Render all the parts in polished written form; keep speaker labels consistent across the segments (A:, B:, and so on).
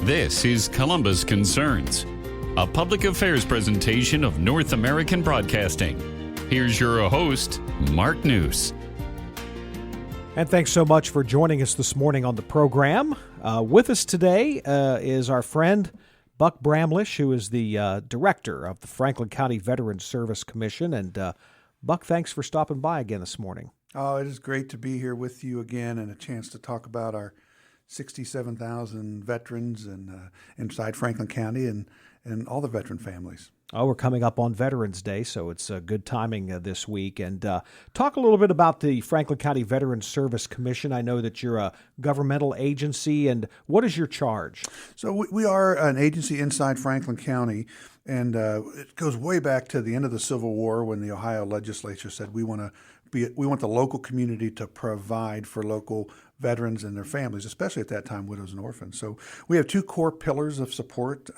A: This is Columbus Concerns, a public affairs presentation of North American Broadcasting. Here's your host, Mark News.
B: And thanks so much for joining us this morning on the program. With us today is our friend Buck Bramlish, who is the director of the Franklin County Veterans Service Commission. And Buck, thanks for stopping by again this morning.
C: Oh, it is great to be here with you again and a chance to talk about our 67,000 veterans and inside Franklin County and all the veteran families.
B: Oh, we're coming up on Veterans Day, so it's good timing this week. And talk a little bit about the Franklin County Veterans Service Commission. I know that you're a governmental agency, and what is your charge?
C: So we are an agency inside Franklin County, and it goes way back to the end of the Civil War when the Ohio legislature said we want the local community to provide for local veterans and their families, especially at that time, widows and orphans. So we have two core pillars of support: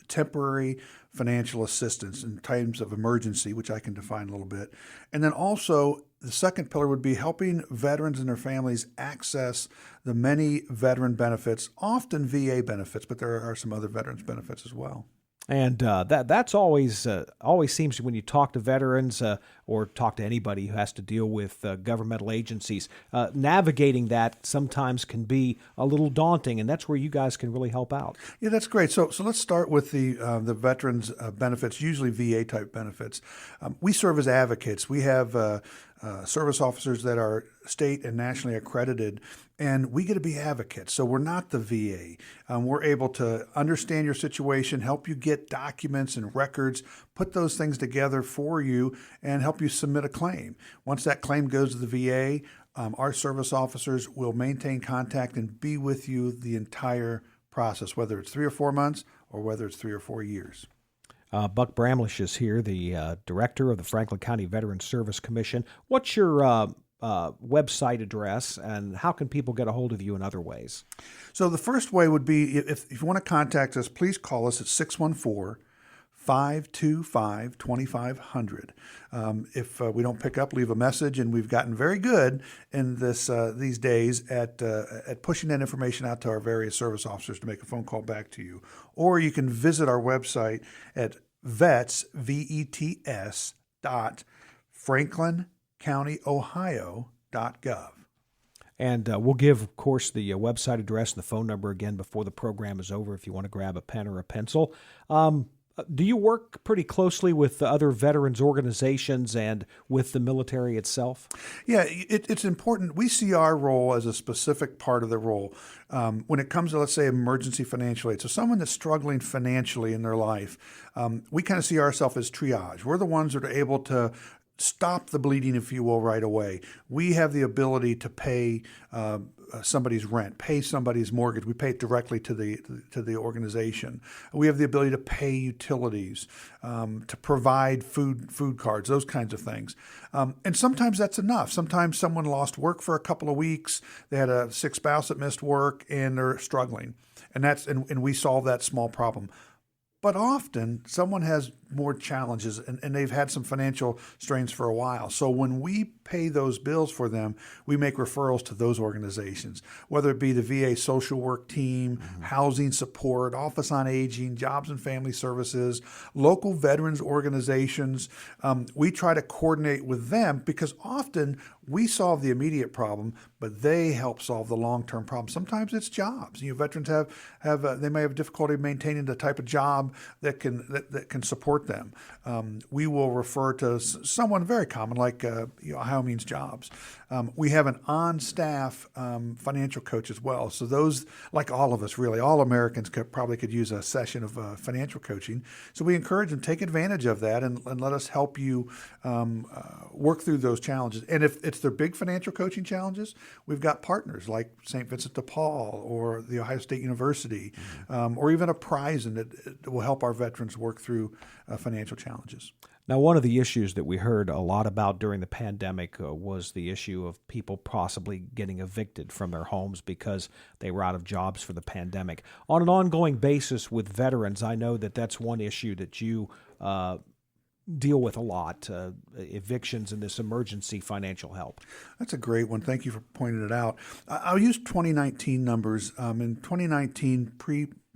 C: temporary financial assistance in times of emergency, which I can define a little bit. And then also the second pillar would be helping veterans and their families access the many veteran benefits, often VA benefits, but there are some other veterans benefits as well.
B: And that's always seems when you talk to veterans or talk to anybody who has to deal with governmental agencies, navigating that sometimes can be a little daunting, and that's where you guys can really help out.
C: Yeah, that's great. So let's start with the veterans benefits, usually VA type benefits. We serve as advocates. We have service officers that are state and nationally accredited, and we get to be advocates. So we're not the VA. We're able to understand your situation, help you get documents and records, put those things together for you, and help you submit a claim. Once that claim goes to the VA, our service officers will maintain contact and be with you the entire process, whether it's 3 or 4 months or whether it's 3 or 4 years.
B: Buck Bramlish is here, the director of the Franklin County Veterans Service Commission. What's your website address, and how can people get a hold of you in other ways?
C: So the first way would be, if you want to contact us, please call us at 614-525-2500. If we don't pick up, leave a message, and we've gotten very good in these days at pushing that information out to our various service officers to make a phone call back to you. Or you can visit our website at vets.franklincountyohio.gov.
B: And we'll give, of course, the website address and the phone number again before the program is over if you want to grab a pen or a pencil. Do you work pretty closely with other veterans organizations and with the military itself?
C: Yeah, it's important. We see our role as a specific part of the role when it comes to, let's say, emergency financial aid. So someone that's struggling financially in their life, we kind of see ourselves as triage. We're the ones that are able to stop the bleeding, if you will, right away. We have the ability to pay somebody's rent, pay somebody's mortgage. We pay it directly to the organization. We have the ability to pay utilities, to provide food cards, those kinds of things. And sometimes that's enough. Sometimes someone lost work for a couple of weeks. They had a sick spouse that missed work, and they're struggling. And we solve that small problem. But often someone has more challenges and they've had some financial strains for a while. So when we pay those bills for them, we make referrals to those organizations, whether it be the VA social work team, housing support, Office on Aging, Jobs and Family Services, local veterans organizations. We try to coordinate with them because often we solve the immediate problem, but they help solve the long-term problem. Sometimes it's jobs. Veterans they may have difficulty maintaining the type of job that can support them. We will refer to someone very common like Ohio Means Jobs. We have an on-staff financial coach as well. So those, like all of us, really, all Americans probably could use a session of financial coaching. So we encourage them, take advantage of that and let us help you work through those challenges. And if it's their big financial coaching challenges, we've got partners like St. Vincent de Paul or the Ohio State University, or even a prize that will help our veterans work through financial challenges.
B: Now, one of the issues that we heard a lot about during the pandemic was the issue of people possibly getting evicted from their homes because they were out of jobs for the pandemic. On an ongoing basis with veterans, I know that that's one issue that you deal with a lot, evictions and this emergency financial help.
C: That's a great one. Thank you for pointing it out. I'll use 2019 numbers. In 2019,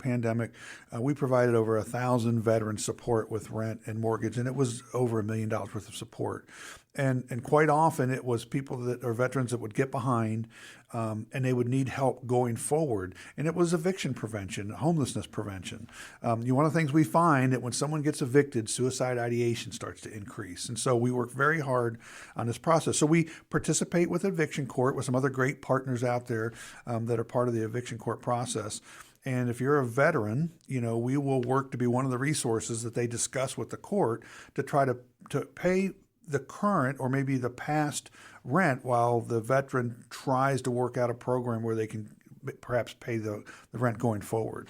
C: pandemic, we provided over 1,000 veterans support with rent and mortgage, and it was over $1 million worth of support. And quite often it was people that are veterans that would get behind, and they would need help going forward. And it was eviction prevention, homelessness prevention. One of the things we find that when someone gets evicted, suicide ideation starts to increase. And so we work very hard on this process. So we participate with eviction court with some other great partners out there that are part of the eviction court process. And if you're a veteran, we will work to be one of the resources that they discuss with the court to try to pay the current or maybe the past rent while the veteran tries to work out a program where they can perhaps pay the rent going forward.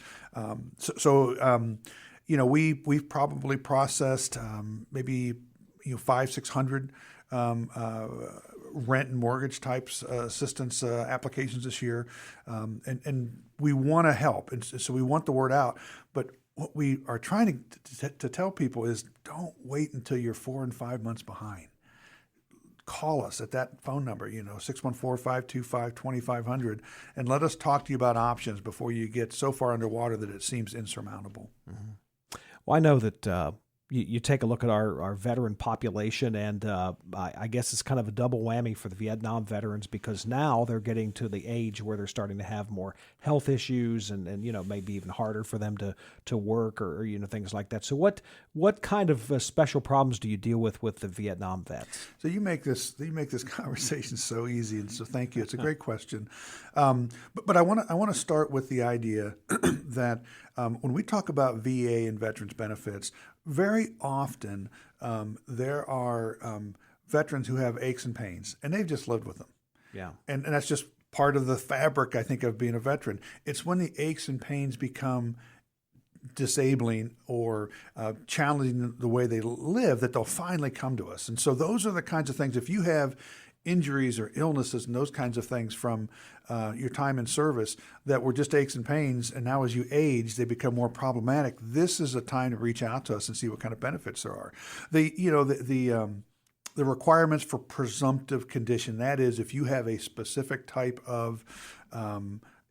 C: We've probably processed maybe 500-600 rent and mortgage types assistance applications this year, and we want to help, and so we want the word out, but what we are trying to tell people is don't wait until you're 4 and 5 months behind. Call us at that phone number, 614-525-2500, and let us talk to you about options before you get so far underwater that it seems insurmountable.
B: Mm-hmm. Well, I know that you take a look at our veteran population, and I guess it's kind of a double whammy for the Vietnam veterans because now they're getting to the age where they're starting to have more health issues and maybe even harder for them to work or things like that. So what kind of special problems do you deal with the Vietnam vets?
C: So you make this conversation so easy, and so thank you. It's a great question. But I want to start with the idea that when we talk about VA and veterans benefits, very often there are veterans who have aches and pains, and they've just lived with them.
B: Yeah,
C: and that's just part of the fabric, I think, of being a veteran. It's when the aches and pains become disabling or challenging the way they live that they'll finally come to us. And so those are the kinds of things. If you have injuries or illnesses and those kinds of things from your time in service that were just aches and pains, and now as you age, they become more problematic, this is a time to reach out to us and see what kind of benefits there are. The requirements for presumptive condition, that is, if you have a specific type of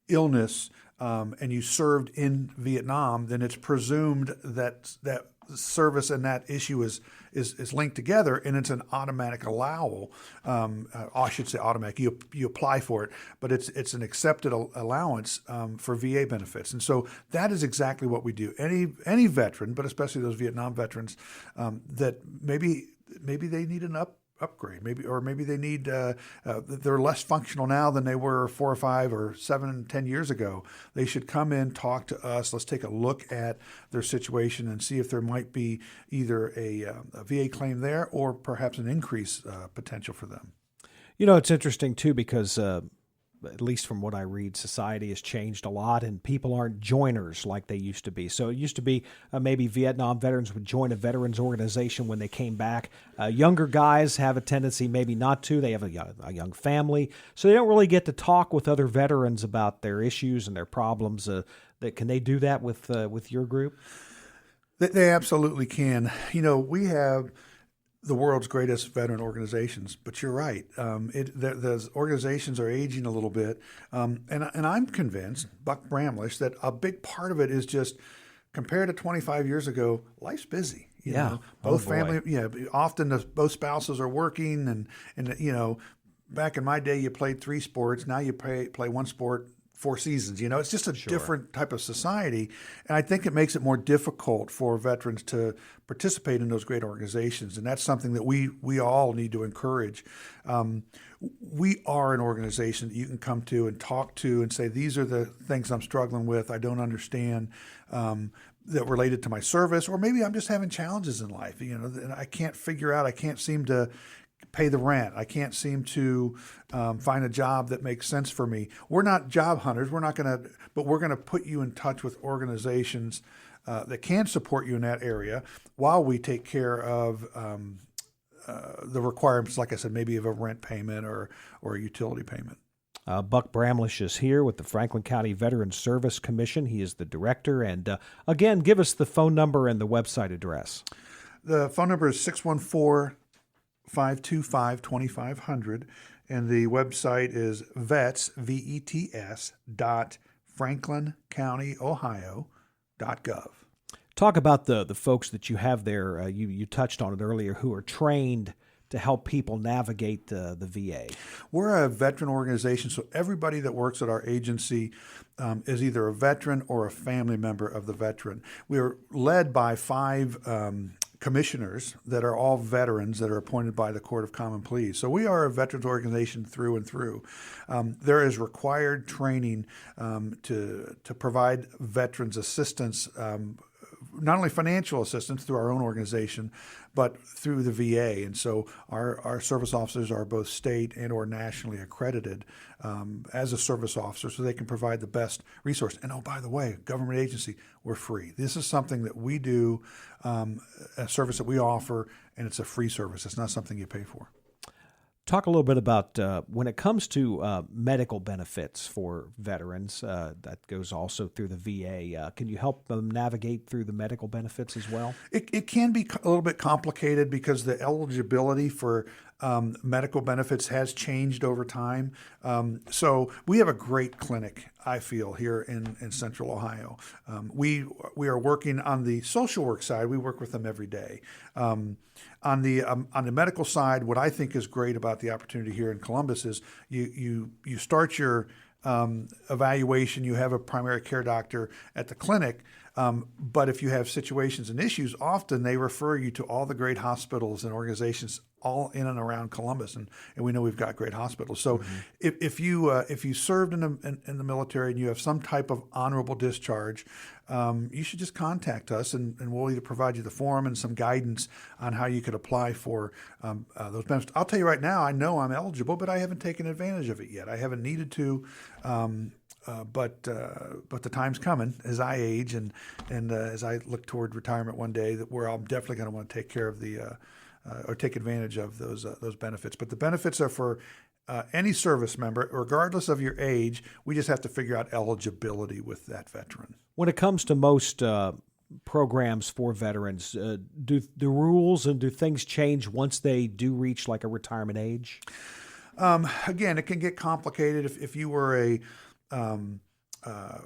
C: illness and you served in Vietnam, then it's presumed that service and that issue is linked together, and it's an automatic allowal. I should say automatic. You apply for it, but it's an accepted allowance for VA benefits, and so that is exactly what we do. Any veteran, but especially those Vietnam veterans, that maybe they need an upgrade, maybe they need they're less functional now than they were 4 or 5 or 7 10 years ago. They should come in, talk to us. Let's take a look at their situation and see if there might be either a VA claim there or perhaps an increase potential for them.
B: It's interesting too because at least from what I read, society has changed a lot and people aren't joiners like they used to be. So it used to be maybe Vietnam veterans would join a veterans organization when they came back. Younger guys have a tendency maybe not to. They have a young family, so they don't really get to talk with other veterans about their issues and their problems. Can they do that with your group?
C: They absolutely can. We have the world's greatest veteran organizations, but you're right. Those organizations are aging a little bit, and I'm convinced, Buck Bramlish, that a big part of it is just compared to 25 years ago, life's busy. You know, both family, often both spouses are working, and back in my day, you played 3 sports. Now you play one sport 4 seasons. It's just a different type of society. And I think it makes it more difficult for veterans to participate in those great organizations. And that's something that we all need to encourage. We are an organization that you can come to and talk to and say, these are the things I'm struggling with. I don't understand that related to my service, or maybe I'm just having challenges in life. And I can't seem to pay the rent. I can't seem to find a job that makes sense for me. We're not job hunters. But we're going to put you in touch with organizations that can support you in that area while we take care of the requirements, like I said, maybe of a rent payment or a utility payment.
B: Buck Bramlish is here with the Franklin County Veterans Service Commission. He is the director. And again, give us the phone number and the website address.
C: The phone number is 614-525-2500, and the website is vets, VETS, franklincountyohio.gov.
B: Talk about the folks that you have there. You touched on it earlier, who are trained to help people navigate the VA.
C: We're a veteran organization, so everybody that works at our agency is either a veteran or a family member of the veteran. We are led by 5 commissioners that are all veterans that are appointed by the Court of Common Pleas. So we are a veterans organization through and through. There is required training to provide veterans assistance, not only financial assistance through our own organization, but through the VA. And so our service officers are both state and or nationally accredited as a service officer, so they can provide the best resource. And oh, by the way, government agency, we're free. This is something that we do, a service that we offer, and it's a free service. It's not something you pay for.
B: Talk a little bit about when it comes to medical benefits for veterans. That goes also through the VA. Can you help them navigate through the medical benefits as well?
C: It can be a little bit complicated because the eligibility for medical benefits has changed over time. So we have a great clinic, I feel, here in Central Ohio. We are working on the social work side. We work with them every day. On the medical side, what I think is great about the opportunity here in Columbus is you start your evaluation. You have a primary care doctor at the clinic. But if you have situations and issues, often they refer you to all the great hospitals and organizations all in and around Columbus, and we know we've got great hospitals. So if you served in the military and you have some type of honorable discharge, you should just contact us, and we'll either provide you the form and some guidance on how you could apply for those benefits. I'll tell you right now, I know I'm eligible, but I haven't taken advantage of it yet. I haven't needed to. But the time's coming as I age and as I look toward retirement one day, where I'm definitely going to want to take care of or take advantage of those benefits. But the benefits are for any service member, regardless of your age. We just have to figure out eligibility with that veteran.
B: When it comes to most programs for veterans, do the rules and do things change once they do reach like a retirement age?
C: Again, it can get complicated if you were a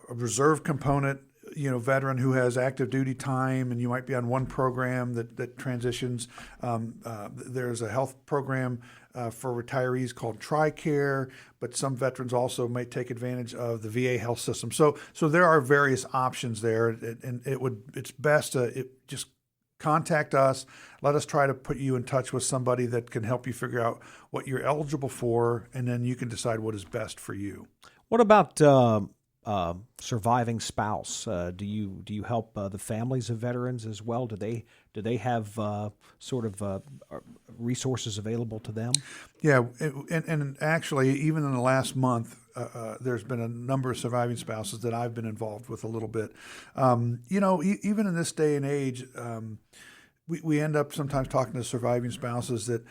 C: reserve component, veteran who has active duty time, and you might be on one program that transitions. There's a health program for retirees called TRICARE, but some veterans also might take advantage of the VA health system. So there are various options there, and it's best to just contact us. Let us try to put you in touch with somebody that can help you figure out what you're eligible for, and then you can decide what is best for you.
B: What about surviving spouse? Do you help the families of veterans as well? Do they have resources available to them?
C: Yeah, and actually, even in the last month, there's been a number of surviving spouses that I've been involved with a little bit. Even in this day and age, we end up sometimes talking to surviving spouses that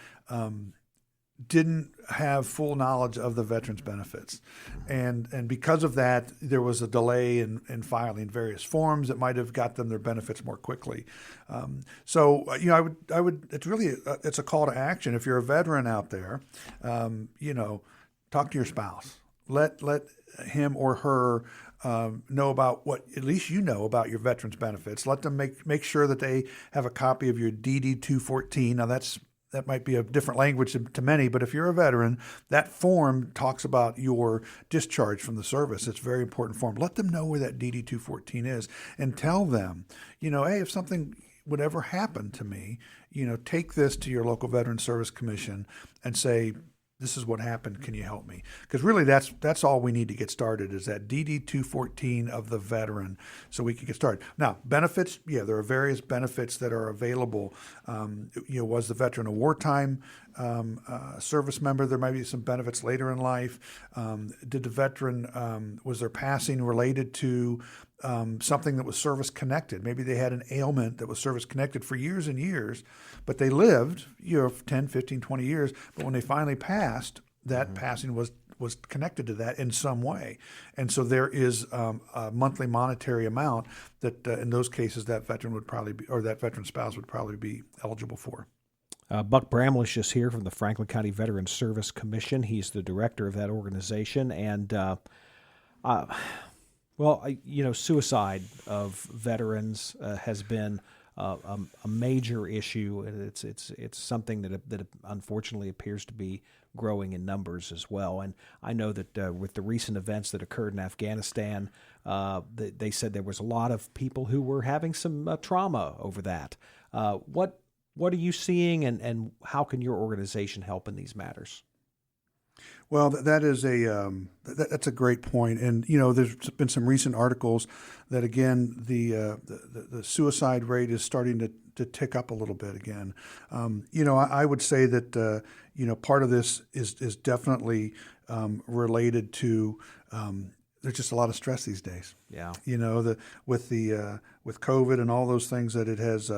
C: didn't have full knowledge of the veterans benefits. And because of that, there was a delay in filing various forms that might have got them their benefits more quickly. I would, it's a call to action. If you're a veteran out there, talk to your spouse. Let him or her know about what at least you know about your veterans benefits. Let them make sure that they have a copy of your DD 214. Now that might be a different language to many, but if you're a veteran, that form talks about your discharge from the service. It's a very important form. Let them know where that DD 214 is, and tell them, hey, if something would ever happen to me, take this to your local Veteran Service Commission and say, this is what happened. Can you help me? Because really, that's all we need to get started is that DD 214 of the veteran, so we can get started. Now, benefits, there are various benefits that are available. Was the veteran a wartime service member? There might be some benefits later in life. Did the veteran was their passing related to something that was service connected? Maybe they had an ailment that was service connected for years and years, but they lived 10, 15, 20 years. But when they finally passed, that passing was connected to that in some way. And so there is a monthly monetary amount that in those cases that veteran would probably be, or that veteran spouse would probably be eligible for.
B: Buck Bramlish is here from the Franklin County Veteran Service Commission. He's the director of that organization. And Well, suicide of veterans has been a major issue, and it's something that unfortunately appears to be growing in numbers as well. And I know that with the recent events that occurred in Afghanistan, they said there was a lot of people who were having some trauma over that. What are you seeing, and how can your organization help in these matters?
C: Well, that's a great point, and there's been some recent articles that again the suicide rate is starting to tick up a little bit again. I would say that part of this is definitely related to there's just a lot of stress these days.
B: Yeah,
C: with COVID and all those things that it has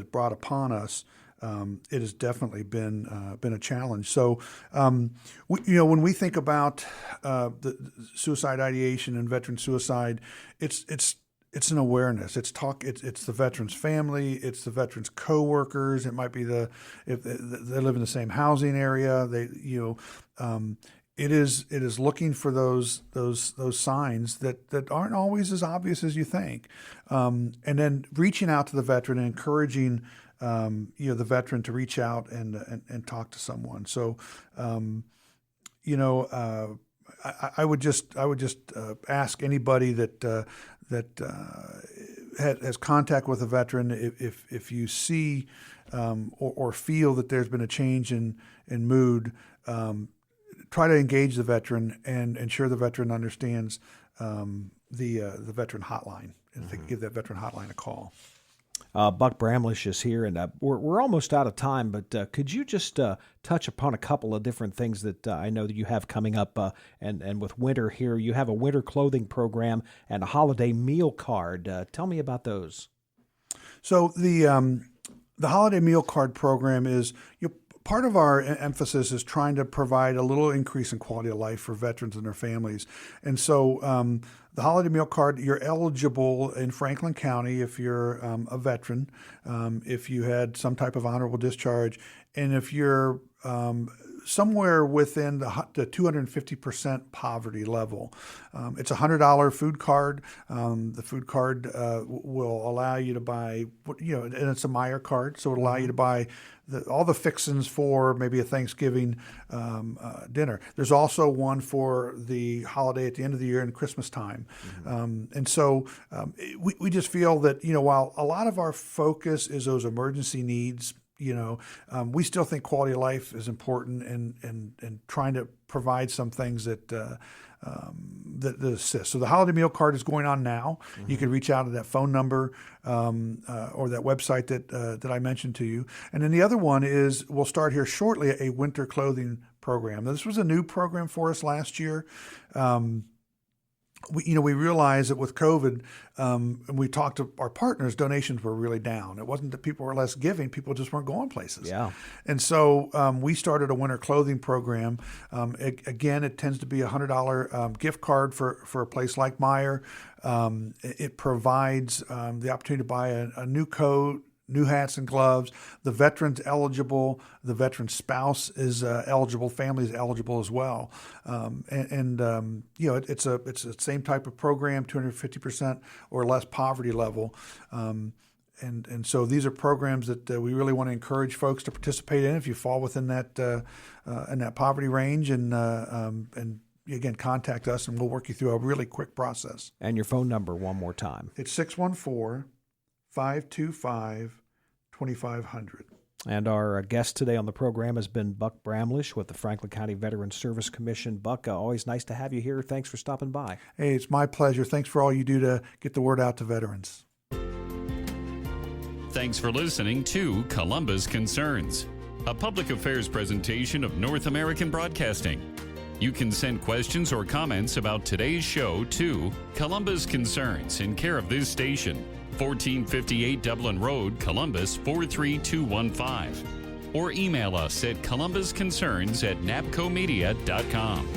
C: brought upon us. It has definitely been a challenge. So, when we think about the suicide ideation and veteran suicide, it's an awareness. It's the veteran's family. It's the veteran's coworkers. It might be if they live in the same housing area. It is looking for those signs that aren't always as obvious as you think, and then reaching out to the veteran and encouraging. The veteran to reach out and talk to someone. So, I would just ask anybody that has contact with a veteran, if you see or feel that there's been a change in mood, try to engage the veteran and ensure the veteran understands the veteran hotline. If they can give that veteran hotline a call.
B: Buck Bramlish is here, and we're almost out of time, but could you just touch upon a couple of different things that I know that you have coming up, and with winter here, you have a winter clothing program and a holiday meal card. Tell me about those.
C: So the holiday meal card program is part of our emphasis is trying to provide a little increase in quality of life for veterans and their families. And so the holiday meal card, you're eligible in Franklin County if you're a veteran, if you had some type of honorable discharge, and if you're somewhere within the 250% poverty level. It's a $100 food card. The food card will allow you to buy, and it's a Meyer card, so it'll allow you to buy all the fixings for maybe a Thanksgiving dinner. There's also one for the holiday at the end of the year and Christmas time. And so we just feel that, while a lot of our focus is those emergency needs, we still think quality of life is important, and trying to provide some things that assist. So the holiday meal card is going on now. You can reach out to that phone number or that website that I mentioned to you. And then the other one is we'll start here shortly a winter clothing program. Now, this was a new program for us last year. We realized that with COVID, and we talked to our partners, donations were really down. It wasn't that people were less giving; people just weren't going places.
B: Yeah.
C: And so we started a winter clothing program. Again, it tends to be a $100 gift card for a place like Meyer. It provides the opportunity to buy a new coat, new hats and gloves. The veteran's eligible. The veteran's spouse is eligible. Family is eligible as well. It's the same type of program, 250% or less poverty level. And so these are programs that we really want to encourage folks to participate in if you fall within that poverty range, and again, contact us and we'll work you through a really quick process.
B: And your phone number one more time.
C: It's 614-525-2500.
B: And our guest today on the program has been Buck Bramlish with the Franklin County Veterans Service Commission. Buck, always nice to have you here. Thanks for stopping by.
C: Hey, it's my pleasure. Thanks for all you do to get the word out to veterans.
A: Thanks for listening to Columbus Concerns, a public affairs presentation of North American Broadcasting. You can send questions or comments about today's show to Columbus Concerns in care of this station, 1458 Dublin Road, Columbus 43215. Or email us at columbusconcerns@napcomedia.com.